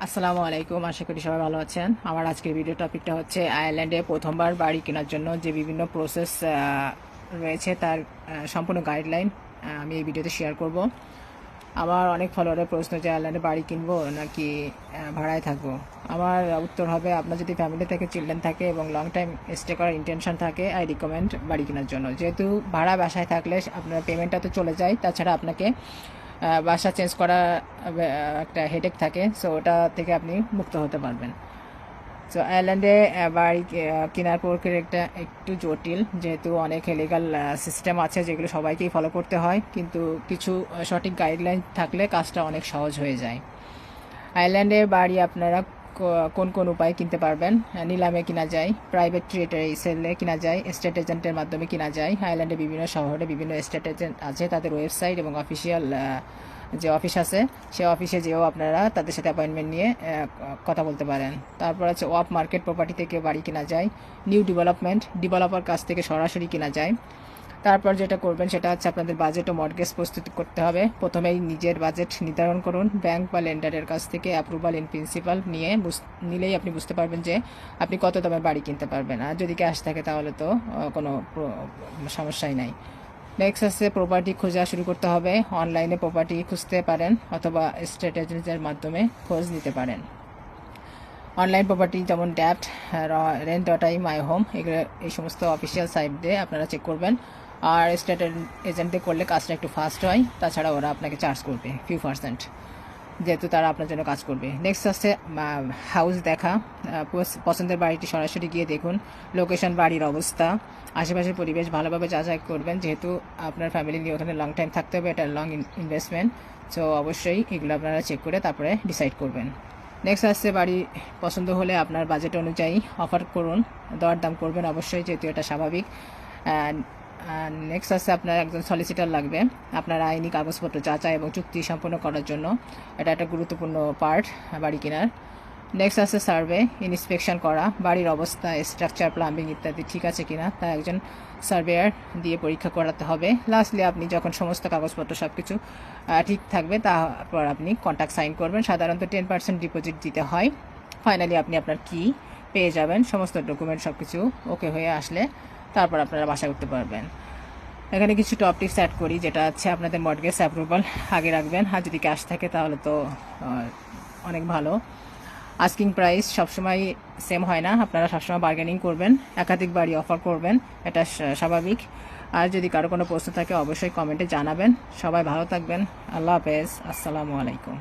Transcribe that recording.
আসসালামু আলাইকুম, আশা করি সবাই ভালো আছেন। আমার আজকের ভিডিও টপিকটা হচ্ছে আয়ারল্যান্ডে প্রথমবার বাড়ি কেনার জন্য যে বিভিন্ন প্রসেস রয়েছে তার সম্পূর্ণ গাইডলাইন আমি এই ভিডিওতে শেয়ার করব। আমার অনেক ফলোয়ারের প্রশ্ন যে আয়ারল্যান্ডে বাড়ি কিনবো নাকি ভাড়ায় থাকবো। আমার উত্তর হবে, আপনার যদি ফ্যামিলি থেকে চিলড্রেন থাকে এবং লং টাইম স্টে করার ইন্টেনশন থাকে, আই রিকমেন্ড বাড়ি কেনার জন্য। যেহেতু ভাড়া বাসায় থাকলে আপনার পেমেন্টটা তো চলে যায়, তাছাড়া আপনাকে বাসা চেঞ্জ করা একটা হেডেক থাকে, সো ওটা থেকে আপনি মুক্ত হতে পারবেন। সো আয়ারল্যান্ডে বাড়ি কেনার প্রক্রিয়াটা একটু জটিল, যেহেতু অনেক লিগাল সিস্টেম আছে যেগুলো সবাইকেই ফলো করতে হয়, কিন্তু কিছু সঠিক গাইডলাইন থাকলে কাজটা অনেক সহজ হয়ে যায়। আয়ারল্যান্ডে বাড়ি আপনারা কোন কোন উপায়ে কিনতে পারবেন? নিলামে কিনা যায়, প্রাইভেট থিয়েটারে সেলে কিনা যায়, এস্টেট এজেন্টের মাধ্যমে কিনা যায়। আয়ারল্যান্ডে বিভিন্ন শহরে বিভিন্ন এস্টেট এজেন্ট আছে, তাদের ওয়েবসাইট এবং অফিসিয়াল যে অফিস আছে সে অফিসে যেও আপনারা তাদের সাথে অ্যাপয়েন্টমেন্ট নিয়ে কথা বলতে পারেন। তারপর আছে ওয়াপ মার্কেট প্রপার্টি থেকে বাড়ি কেনা যায়, নিউ ডেভেলপমেন্ট ডেভেলপার কাছ থেকে সরাসরি কেনা যায়। তারপর যেটা করবেন সেটা হচ্ছে আপনাদের বাজেট ও মর্টগেজ প্রস্তুত করতে হবে। প্রথমেই নিজের বাজেট নির্ধারণ করুন, ব্যাংক বা লেন্ডারের কাছ থেকে অ্যাপ্রুভাল ইন প্রিন্সিপাল নিলেই আপনি বুঝতে পারবেন যে আপনি কত দামে বাড়ি কিনতে পারবেন। আর যদি ক্যাশ থাকে তাহলে তো কোনো সমস্যাই নাই। নেক্সট আছে প্রপার্টি খোঁজা শুরু করতে হবে। অনলাইনে প্রপার্টি খুঁজতে পারেন অথবা স্টেট এজেন্টের মাধ্যমে খোঁজ নিতে পারেন। অনলাইন প্রপার্টি যেমন ড্যাপ্ট, রেন্ট.আই, মাই হোম, এগুলো এই সমস্ত অফিসিয়াল সাইট দিয়ে আপনারা চেক করবেন। আর স্টেট এজেন্টে করলে কাজটা একটু ফাস্ট হয়, তাছাড়া ওরা আপনাকে চার্জ করবে ফিউ পার্সেন্ট, যেহেতু তারা আপনার জন্য কাজ করবে। নেক্সট আছে হাউস দেখা। পছন্দের বাড়িটি সরাসরি গিয়ে দেখুন, লোকেশন, বাড়ির অবস্থা, আশেপাশের পরিবেশ ভালোভাবে যাচাই করবেন, যেহেতু আপনার ফ্যামিলি নিয়ে ওখানে লং টাইম থাকতে হবে, এটা লং ইনভেস্টমেন্ট। সো অবশ্যই এগুলো আপনারা চেক করে তারপরে ডিসাইড করবেন। নেক্সট আসছে বাড়ি পছন্দ হলে আপনার বাজেট অনুযায়ী অফার করুন, দরদাম করবেন অবশ্যই, যেহেতু এটা স্বাভাবিক। নেক্সট আছে আপনার একজন সলিসিটার লাগবে আপনার আইনি কাগজপত্র যাচাই এবং চুক্তি সম্পন্ন করার জন্য। এটা একটা গুরুত্বপূর্ণ পার্ট বাড়ি কেনার। নেক্সট আছে সার্ভে, ইন্সপেকশন করা, বাড়ির অবস্থা, স্ট্রাকচার, প্লাম্বিং ইত্যাদি ঠিক আছে কিনা তা একজন সার্ভেয়ার দিয়ে পরীক্ষা করাতে হবে। লাস্টলি আপনি যখন সমস্ত কাগজপত্র সব কিছু ঠিক থাকবে তারপর আপনি কন্ট্রাক্ট সাইন করবেন। সাধারণত 10% ডিপোজিট দিতে হয়। ফাইনালি আপনি আপনার কি পেয়ে যাবেন, সমস্ত ডকুমেন্ট সব কিছু ওকে হয়ে আসলে তারপর আপনারা বাসা করতে পারবেন। এখানে কিছু টপ টিপস অ্যাড করি, যেটা হচ্ছে আপনাদের মর্টগেজ অ্যাপ্রুভাল আগে রাখবেন, আর যদি ক্যাশ থাকে তাহলে তো অনেক ভালো। আস্কিং প্রাইস সবসময় সেম হয় না, আপনারা সবসময় বার্গেনিং করবেন, একাধিক বাড়ি অফার করবেন, এটা স্বাভাবিক। আর যদি কারো কোনো প্রশ্ন থাকে অবশ্যই কমেন্টে জানাবেন। সবাই ভালো থাকবেন। আল্লাহ হাফেজ, আসসালামু আলাইকুম।